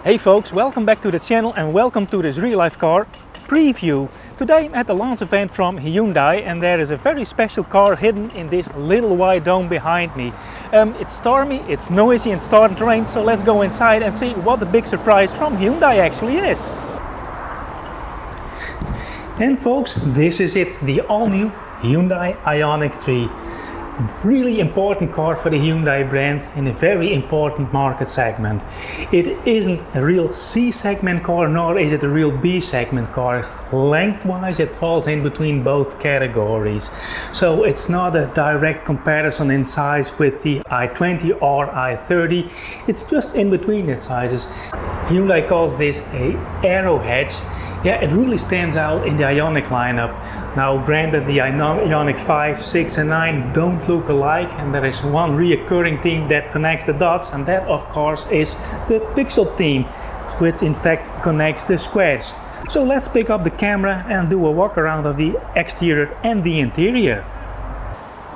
Hey folks, welcome back to the channel and welcome to this real life car preview. Today I'm at the launch event from Hyundai and there is a very special car hidden in this little white dome behind me. It's stormy, it's noisy and starting to rain, so let's go inside and see what the big surprise from Hyundai actually is. And folks, this is it, the all-new Hyundai Ioniq 3. A really important car for the Hyundai brand in a very important market segment. It isn't a real C segment car, nor is it a real B segment car. Lengthwise it falls in between both categories. So it's not a direct comparison in size with the i20 or i30. It's just in between the sizes. Hyundai calls this a arrowhead. Yeah, it really stands out in the Ioniq lineup. Now granted, the Ioniq 5, 6 and 9 don't look alike, and there is one reoccurring theme that connects the dots, and that of course is the pixel theme, which in fact connects the squares. So let's pick up the camera and do a walk around of the exterior and the interior.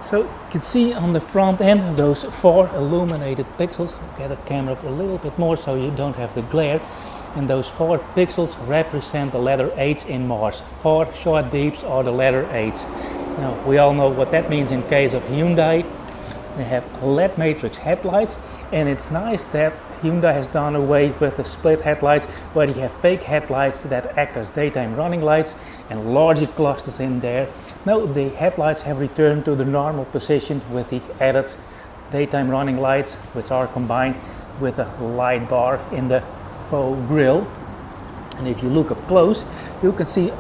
So you can see on the front end those 4 illuminated pixels. I'll get the camera up a little bit more so you don't have the glare. And those 4 pixels represent the letter H in Morse. 4 short beeps are the letter H. Now we all know what that means in case of Hyundai. They have LED matrix headlights, and it's nice that Hyundai has done away with the split headlights where you have fake headlights that act as daytime running lights and larger clusters in there. Now the headlights have returned to the normal position with the added daytime running lights, which are combined with a light bar in the faux grille. And if you look up close, you can see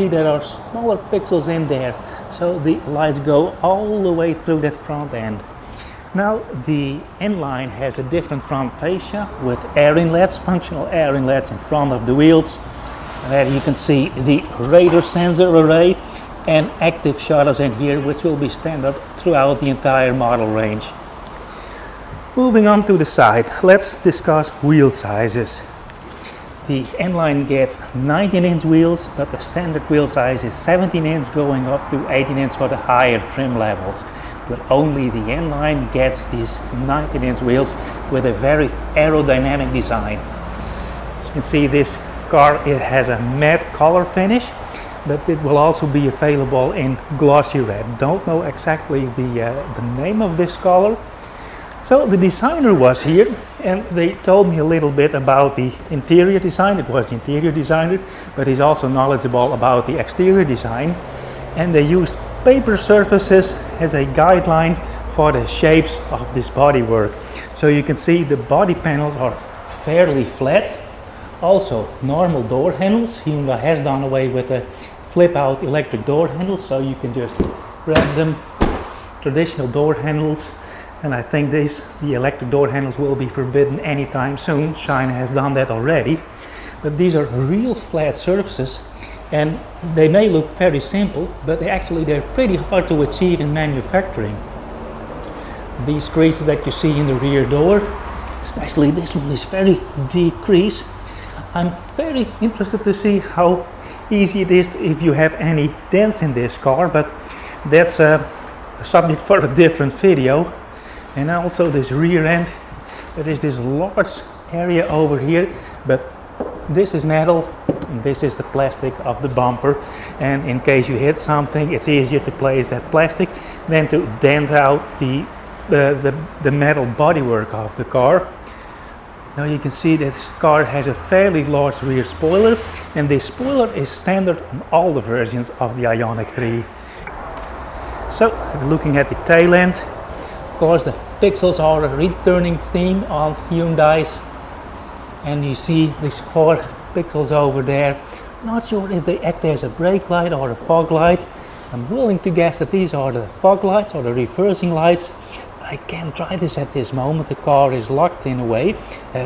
there are smaller pixels in there, so the lights go all the way through that front end. Now the end line has a different front fascia with air inlets, functional air inlets in front of the wheels. And there you can see the radar sensor array and active shutters in here, which will be standard throughout the entire model range. Moving on to the side, let's discuss wheel sizes. The N-Line gets 19-inch wheels, but the standard wheel size is 17-inch going up to 18-inch for the higher trim levels. But only the N-Line gets these 19-inch wheels with a very aerodynamic design. As you can see, this car, it has a matte color finish, but it will also be available in glossy red. Don't know exactly the name of this color. So the designer was here and they told me a little bit about the interior design. It was the interior designer, but he's also knowledgeable about the exterior design. And they used paper surfaces as a guideline for the shapes of this bodywork. So you can see the body panels are fairly flat. Also normal door handles. Hyundai has done away with the flip out electric door handles, so you can just grab them. Traditional door handles. And I think the electric door handles will be forbidden anytime soon. China has done that already. But these are real flat surfaces, and they may look very simple, but they're pretty hard to achieve in manufacturing. These creases that you see in the rear door, especially this one, is very deep crease. I'm very interested to see how easy it is if you have any dents in this car, but that's a subject for a different video. And also this rear end, there is this large area over here, but this is metal and this is the plastic of the bumper, and in case you hit something, it's easier to place that plastic than to dent out the metal bodywork of the car. Now you can see that this car has a fairly large rear spoiler, and this spoiler is standard on all the versions of the Ioniq 3. So looking at the tail end, of course the pixels are a returning theme on Hyundai's, and you see these 4 pixels over there. Not sure if they act as a brake light or a fog light. I'm willing to guess that these are the fog lights or the reversing lights, but I can't try this at this moment. The car is locked in a way,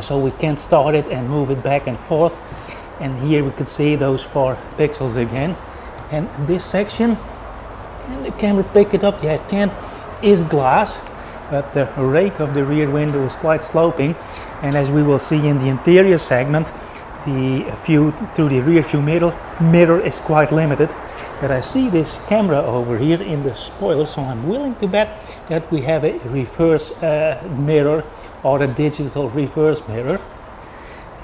so we can't start it and move it back and forth. And here we can see those 4 pixels again. And this section, can the camera pick it up? Yeah, it can, is glass. But the rake of the rear window is quite sloping, and as we will see in the interior segment, the view through the rear view mirror is quite limited. But I see this camera over here in the spoiler, so I'm willing to bet that we have a reverse mirror or a digital reverse mirror.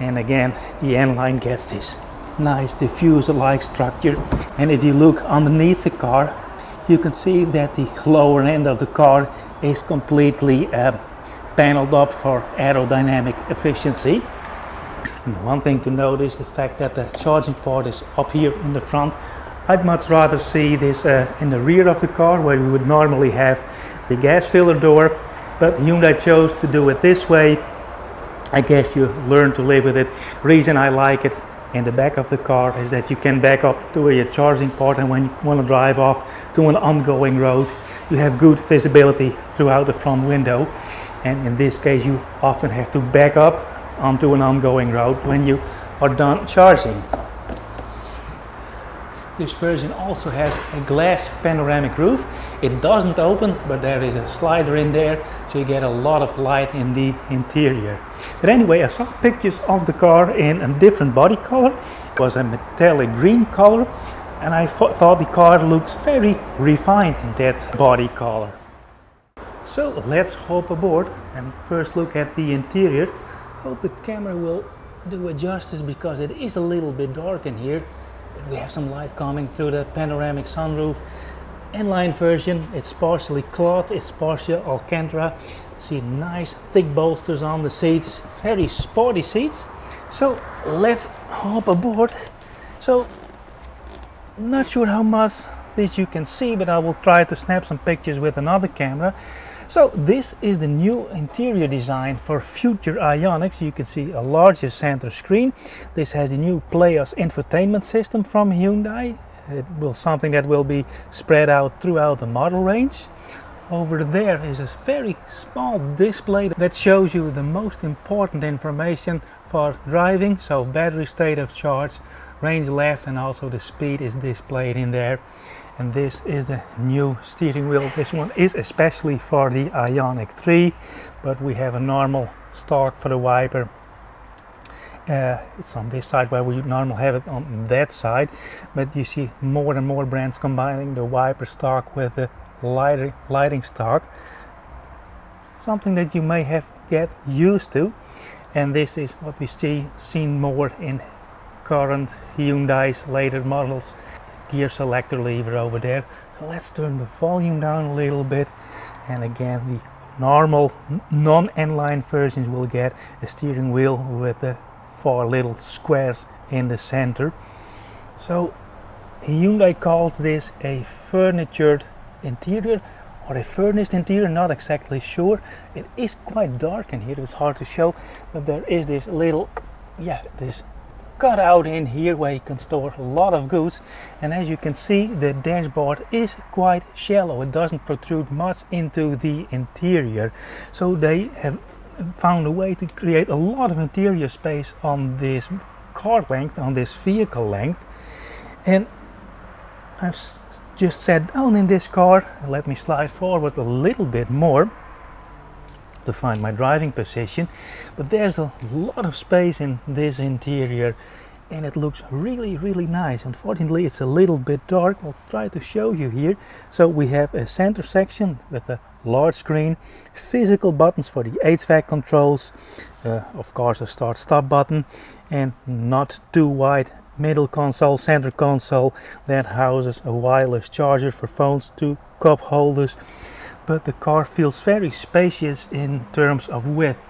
And again, the end line gets this nice diffuser-like structure. And if you look underneath the car, you can see that the lower end of the car is completely paneled up for aerodynamic efficiency. And one thing to note is the fact that the charging port is up here in the front. I'd much rather see this in the rear of the car, where you would normally have the gas filler door, but Hyundai chose to do it this way. I guess you learn to live with it. Reason I like it in the back of the car is that you can back up to your charging port, and when you want to drive off to an ongoing road, you have good visibility throughout the front window. And in this case, you often have to back up onto an ongoing road when you are done charging. This version also has a glass panoramic roof. It doesn't open, but there is a slider in there, so you get a lot of light in the interior. But anyway, I saw pictures of the car in a different body color. It was a metallic green color, and I thought the car looks very refined in that body color. So let's hop aboard and first look at the interior. Hope the camera will do it justice, because it is a little bit dark in here. We have some light coming through the panoramic sunroof. Inline version, it's partially cloth, it's partially Alcantara. See nice thick bolsters on the seats, very sporty seats. So let's hop aboard. So not sure how much this you can see, but I will try to snap some pictures with another camera. So this is the new interior design for future Ioniqs. You can see a larger center screen. This has a new Playos infotainment system from Hyundai. It will something that will be spread out throughout the model range. Over there is a very small display that shows you the most important information for driving. So battery state of charge, range left, and also the speed is displayed in there. And this is the new steering wheel. This one is especially for the IONIQ3, but we have a normal stalk for the wiper. It's on this side where we normally have it on that side, but you see more and more brands combining the wiper stalk with the lighting stalk. Something that you may have get used to, and this is what we seen more in current Hyundai's later models. Gear selector lever over there. So let's turn the volume down a little bit, and again the normal non-N-line versions will get a steering wheel with the 4 little squares in the center. So Hyundai calls this a furnitured interior or a furnished interior, not exactly sure. It is quite dark in here, it's hard to show, but there is this little, this cut out in here where you can store a lot of goods. And as you can see, the dashboard is quite shallow. It doesn't protrude much into the interior. So they have found a way to create a lot of interior space on this car length, on this vehicle length. And I've just sat down in this car. Let me slide forward a little bit more to find my driving position, but there's a lot of space in this interior, and it looks really nice. Unfortunately, it's a little bit dark. I'll try to show you here. So we have a center section with a large screen, physical buttons for the HVAC controls, of course a start-stop button, and not too wide middle console, center console that houses a wireless charger for phones, 2 cup holders. But the car feels very spacious in terms of width.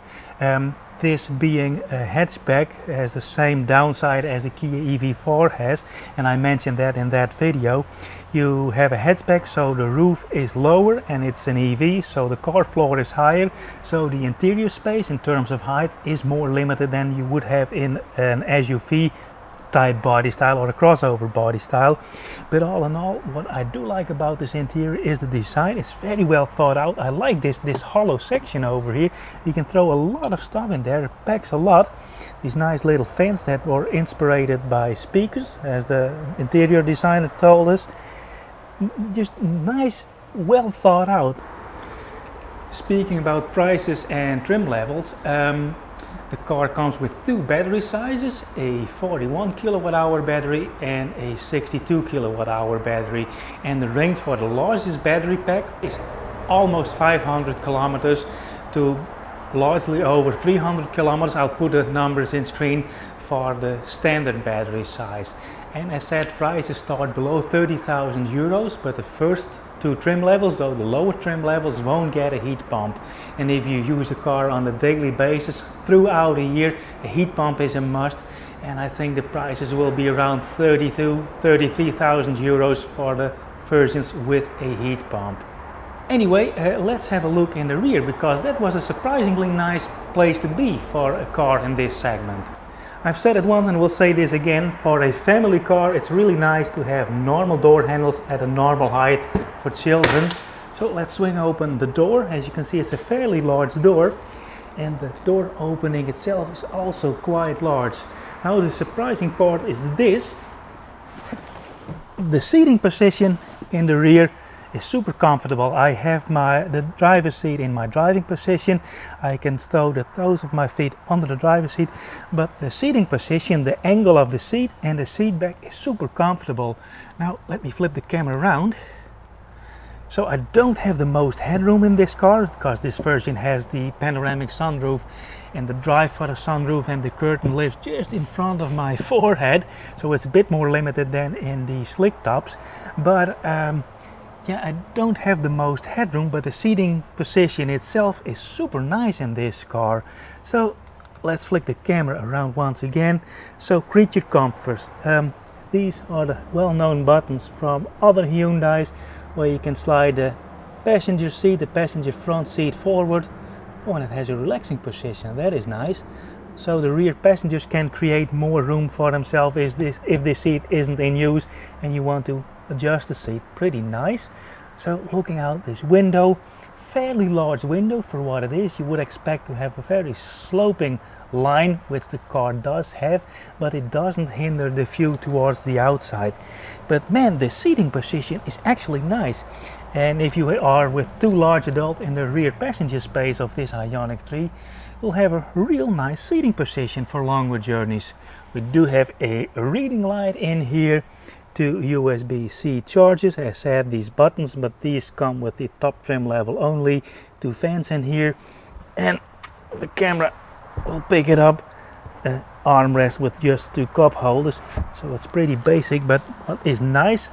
This being a hatchback has the same downside as the Kia EV4 has, and I mentioned that in that video. You have a hatchback, so the roof is lower, and it's an EV, so the car floor is higher, so the interior space in terms of height is more limited than you would have in an SUV type body style or a crossover body style. But all in all, what I do like about this interior is the design. It's very well thought out. I like this hollow section over here. You can throw a lot of stuff in there. It packs a lot. These nice little fans that were inspired by speakers, as the interior designer told us. Just nice, well thought out. Speaking about prices and trim levels, the car comes with 2 battery sizes, a 41 kilowatt hour battery and a 62 kilowatt hour battery, and the range for the largest battery pack is almost 500 kilometers to largely over 300 kilometers. I'll put the numbers in screen for the standard battery size. And as said, prices start below 30,000 euros, but the first two trim levels, though the lower trim levels, won't get a heat pump. And if you use the car on a daily basis throughout a year, a heat pump is a must. And I think the prices will be around 33,000 euros for the versions with a heat pump. Anyway, let's have a look in the rear, because that was a surprisingly nice place to be for a car in this segment. I've said it once and will say this again, for a family car it's really nice to have normal door handles at a normal height for children. So let's swing open the door. As you can see, it's a fairly large door, and the door opening itself is also quite large. Now the surprising part is this: the seating position in the rear is super comfortable. I have the driver's seat in my driving position. I can stow the toes of my feet under the driver's seat, but the seating position, the angle of the seat and the seat back is super comfortable. Now let me flip the camera around. So I don't have the most headroom in this car, because this version has the panoramic sunroof, and the drive for the sunroof and the curtain lives just in front of my forehead, so it's a bit more limited than in the slick tops. But yeah, I don't have the most headroom, but the seating position itself is super nice in this car. So let's flick the camera around once again. So creature comforts. These are the well-known buttons from other Hyundais, where you can slide the passenger seat, the passenger front seat forward. Oh, and it has a relaxing position. That is nice. So the rear passengers can create more room for themselves if this seat isn't in use and you want to adjust the seat. Pretty nice. So looking out this window, fairly large window for what it is. You would expect to have a very sloping line, which the car does have, but it doesn't hinder the view towards the outside. But man, the seating position is actually nice. And if you are with two large adults in the rear passenger space of this Ioniq 3, you'll have a real nice seating position for longer journeys. We do have a reading light in here, two USB-C chargers, as said, these buttons, but these come with the top trim level only. Two fans in here, and the camera will pick it up. Armrest with just two cup holders, so it's pretty basic. But what is nice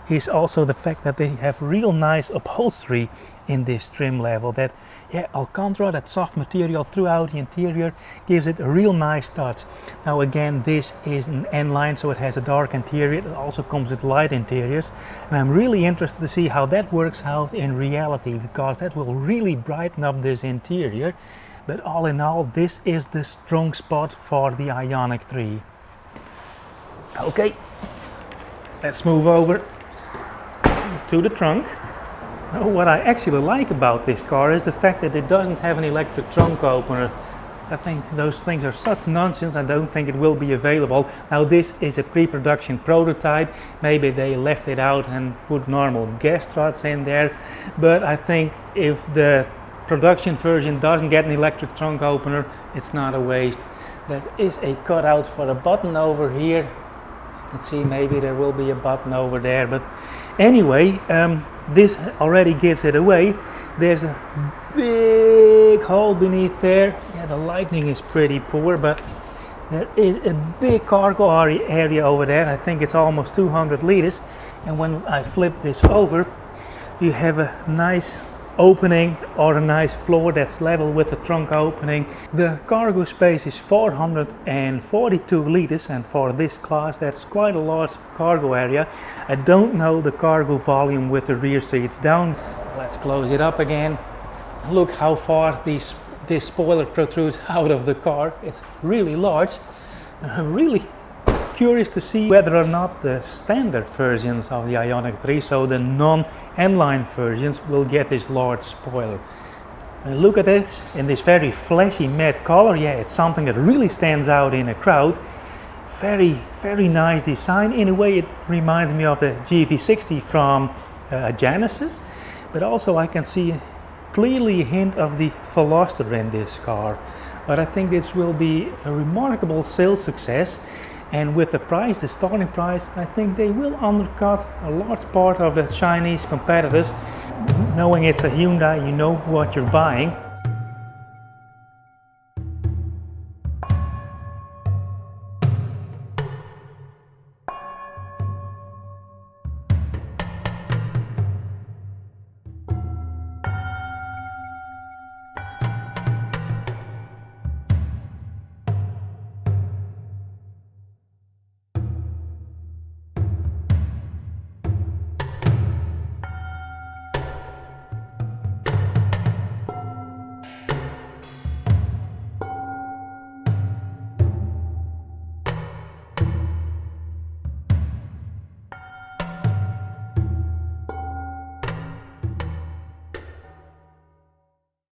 is also the fact that they have real nice upholstery in this trim level. That, yeah, Alcantara, that soft material throughout the interior, gives it a real nice touch. Now again, this is an N-line, so it has a dark interior. It also comes with light interiors, and I'm really interested to see how that works out in reality, because that will really brighten up this interior. But all in all, this is the strong spot for the Ioniq 3. Okay, let's move over to the trunk. Now, what I actually like about this car is the fact that it doesn't have an electric trunk opener. I think those things are such nonsense. I don't think it will be available. Now this is a pre-production prototype. Maybe they left it out and put normal gas struts in there. But I think if the production version doesn't get an electric trunk opener, it's not a waste. There is a cutout for a button over here. Let's see, maybe there will be a button over there, but anyway, this already gives it away. There's a big hole beneath there. Yeah, the lighting is pretty poor, but there is a big cargo area over there. I think it's almost 200 liters. And when I flip this over, you have a nice opening, or a nice floor that's level with the trunk opening. The cargo space is 442 liters, and for this class that's quite a large cargo area. I don't know the cargo volume with the rear seats down. Let's close it up again. Look how far this spoiler protrudes out of the car. It's really large. I'm really curious to see whether or not the standard versions of the Ioniq 3, so the non-N-line versions, will get this large spoiler. And look at this in this very flashy matte color. Yeah, it's something that really stands out in a crowd. Very nice design. In a way, it reminds me of the GV60 from Genesis, but also I can see clearly a hint of the Veloster in this car. But I think this will be a remarkable sales success. And with the price, the starting price, I think they will undercut a large part of the Chinese competitors. Knowing it's a Hyundai, you know what you're buying.